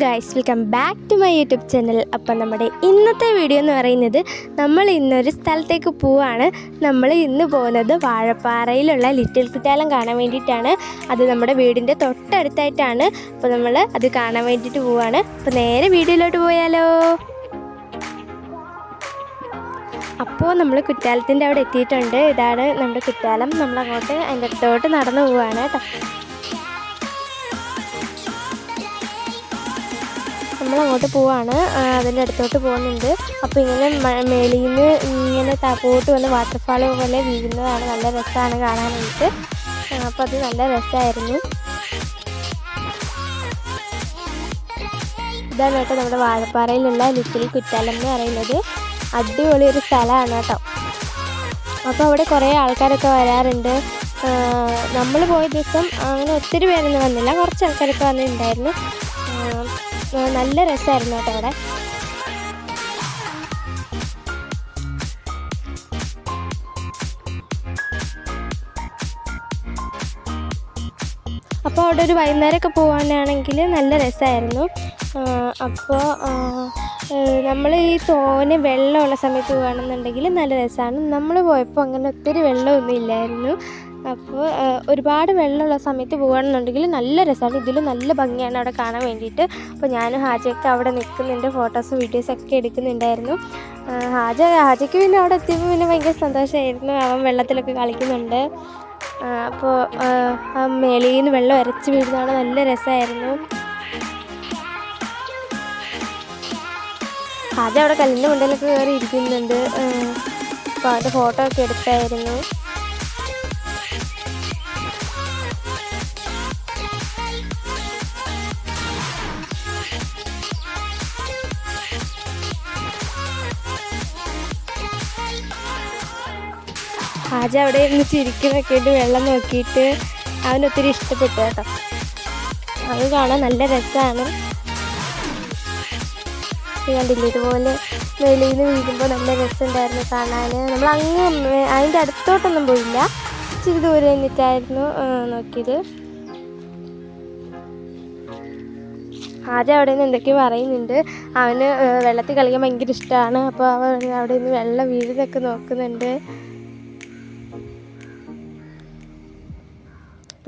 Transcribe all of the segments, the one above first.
Guys, welcome back to my YouTube channel. അപ്പം നമ്മുടെ ഇന്നത്തെ വീഡിയോ എന്ന് പറയുന്നത്, നമ്മൾ ഇന്നൊരു സ്ഥലത്തേക്ക് പോവുകയാണ്. നമ്മൾ ഇന്ന് പോകുന്നത് വാഴപ്പാറയിലുള്ള ലിറ്റിൽ കുറ്റാലം കാണാൻ വേണ്ടിയിട്ടാണ്. അത് നമ്മുടെ വീടിൻ്റെ തൊട്ടടുത്തായിട്ടാണ്. അപ്പോൾ നമ്മൾ അത് കാണാൻ വേണ്ടിയിട്ട് പോവുകയാണ്. അപ്പോൾ നേരെ വീഡിയോയിലോട്ട് പോയാലോ. അപ്പോൾ നമ്മൾ കുറ്റാലത്തിൻ്റെ അവിടെ എത്തിയിട്ടുണ്ട്. ഇതാണ് നമ്മുടെ കുറ്റാലം. നമ്മളങ്ങോട്ട് അതിൻ്റെ അടുത്തോട്ട് നടന്നു പോവുകയാണ് കേട്ടോ. നമ്മളങ്ങോട്ട് പോവാണ്, അതിൻ്റെ അടുത്തോട്ട് പോകുന്നുണ്ട്. അപ്പോൾ ഇങ്ങനെ മേളിൽ നിന്ന് ഇങ്ങനെ പോട്ട് വന്ന് വാട്ടർഫാൾ പോലെ വീഴുന്നതാണ്. നല്ല രസമാണ് കാണാനായിട്ട്. അപ്പോൾ അത് നല്ല രസമായിരുന്നു. ഇതാണ് കേട്ടോ നമ്മുടെ വാഴപ്പാറയിലുള്ള ലിറ്റിൽ കുറ്റാലം എന്ന് പറയുന്നത്. അടിപൊളി ഒരു സ്ഥലമാണ് കേട്ടോ. അപ്പോൾ അവിടെ കുറേ ആൾക്കാരൊക്കെ വരാറുണ്ട്. നമ്മൾ പോയ ദിവസം അങ്ങനെ ഒത്തിരി പേരൊന്നും വന്നില്ല, കുറച്ച് ആൾക്കാരൊക്കെ വന്നിട്ടുണ്ടായിരുന്നു. നല്ല രസമായിരുന്നു കേട്ടോ അവിടെ. അപ്പോൾ അവിടെ ഒരു വൈകുന്നേരമൊക്കെ പോകാനാണെങ്കിൽ നല്ല രസമായിരുന്നു. അപ്പോൾ നമ്മൾ ഈ തോനെ വെള്ളമുള്ള സമയത്ത് പോകുകയാണെന്നുണ്ടെങ്കിൽ നല്ല രസമാണ്. നമ്മൾ പോയപ്പോൾ അങ്ങനെ ഒത്തിരി വെള്ളമൊന്നും ഇല്ലായിരുന്നു. അപ്പോൾ ഒരുപാട് വെള്ളമുള്ള സമയത്ത് പോകുകയാണെന്നുണ്ടെങ്കിൽ നല്ല രസമാണ്. ഇതിൽ നല്ല ഭംഗിയാണ് അവിടെ കാണാൻ വേണ്ടിയിട്ട്. അപ്പോൾ ഞാനും ഹാജയൊക്കെ അവിടെ നിൽക്കുന്നുണ്ട്, ഫോട്ടോസും വീഡിയോസൊക്കെ എടുക്കുന്നുണ്ടായിരുന്നു. ഹാജയ്ക്ക് പിന്നെ അവിടെ എത്തിയപ്പോൾ പിന്നെ ഭയങ്കര സന്തോഷമായിരുന്നു. അവൻ വെള്ളത്തിലൊക്കെ കളിക്കുന്നുണ്ട്. അപ്പോൾ മേളിൽ നിന്ന് വെള്ളം ഇരച്ച് വീഴുന്നതാണ്. നല്ല രസമായിരുന്നു. ഹാജ അവിടെ കല്ലിൻ്റെ മുണ്ടിലൊക്കെ കയറി ഇരിക്കുന്നുണ്ട്. അപ്പോൾ അവൻ്റെ ഫോട്ടോ ഒക്കെ എടുത്തായിരുന്നു. ഹാജ അവിടെ ഇരുന്ന് ചിരിക്കുന്നൊക്കെ ഉണ്ട്, വെള്ളം നോക്കിയിട്ട് അവനൊത്തിരി ഇഷ്ടപ്പെട്ടു കേട്ടോ. അത് കാണാൻ നല്ല രസമാണ്. കണ്ടില്ല, ഇതുപോലെ വെളിയിൽ നിന്ന് വീഴുമ്പോൾ നല്ല രസമുണ്ടായിരുന്നു കാണാൻ. നമ്മൾ അങ്ങ് അതിൻ്റെ അടുത്തോട്ടൊന്നും പോയില്ല, ഇച്ചിരി ദൂരെ നിന്നിട്ടായിരുന്നു നോക്കിയത്. ഹാജ അവിടെ നിന്ന് എന്തൊക്കെയോ പറയുന്നുണ്ട്. അവന് വെള്ളത്തിൽ കളിക്കാൻ ഭയങ്കര ഇഷ്ടമാണ്. അപ്പോൾ അവൻ അവിടെ നിന്ന് വെള്ളം വീഴുന്നൊക്കെ നോക്കുന്നുണ്ട്.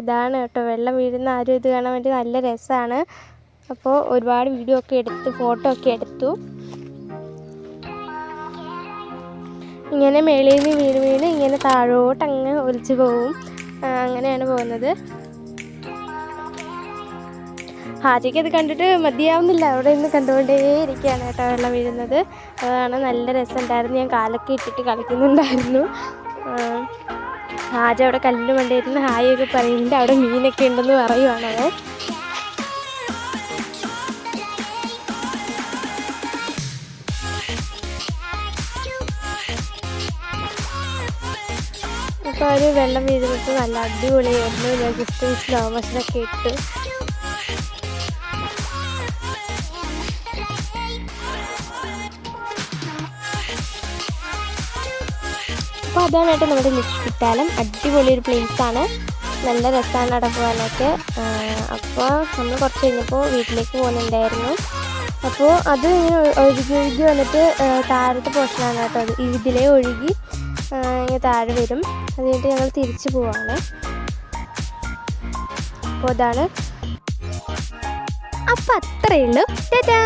ഇതാണ് കേട്ടോ വെള്ളം വീഴുന്ന ആരും ഇത് കാണാൻ വേണ്ടി നല്ല രസമാണ്. അപ്പോൾ ഒരുപാട് വീഡിയോ ഒക്കെ എടുത്ത് ഫോട്ടോ ഒക്കെ എടുത്തു. ഇങ്ങനെ മേളിൽ നിന്ന് വീണ് ഇങ്ങനെ താഴോട്ട് അങ്ങ് ഒലിച്ചു പോവും. അങ്ങനെയാണ് പോകുന്നത്. ഹാജയ്ക്ക് അത് കണ്ടിട്ട് മതിയാവുന്നില്ല, അവിടെ നിന്ന് കണ്ടുകൊണ്ടേ ഇരിക്കുകയാണ് കേട്ടോ വെള്ളം വീഴുന്നത്. അതാണ് നല്ല രസമുണ്ടായിരുന്നു. ഞാൻ കാലൊക്കെ ഇട്ടിട്ട് കളിക്കുന്നുണ്ടായിരുന്നു. ഹാജ അവിടെ കല്ലിന് മണ്ടിയിരുന്ന് ഹായൊക്കെ പറയുന്നുണ്ട്. അവിടെ മീനൊക്കെ ഉണ്ടെന്ന് പറയുവാണ് അവൻ. അപ്പോൾ ഒരു വെള്ളം വീഴുന്നത് നല്ല അടിപൊളിയായിരുന്നു. ഞാൻ ജസ്റ്റ് സ്ലോ മോഷനൊക്കെ ഇട്ടു. അപ്പോൾ അതാണ് കേട്ടോ നമ്മുടെ ലിറ്റിൽ കുറ്റാലം. അടിപൊളി ഒരു പ്ലേസാണ്, നല്ല രസമാണ് അവിടെ പോകാനൊക്കെ. അപ്പോൾ നമ്മൾ കുറച്ച് കഴിഞ്ഞപ്പോൾ വീട്ടിലേക്ക് പോകുന്നുണ്ടായിരുന്നു. അപ്പോൾ അത് ഇങ്ങനെ ഒഴുകി വന്നിട്ട് താഴത്തെ പോർഷനാണ് കേട്ടോ. അത് ഇതിലേ ഒഴുകി ഇങ്ങനെ താഴെ വരും. അത് കഴിഞ്ഞിട്ട് ഞങ്ങൾ തിരിച്ചു പോവാണ്. അപ്പോൾ അതാണ്. അപ്പോൾ അത്രയേ ഉള്ളൂ. ടാറ്റാ.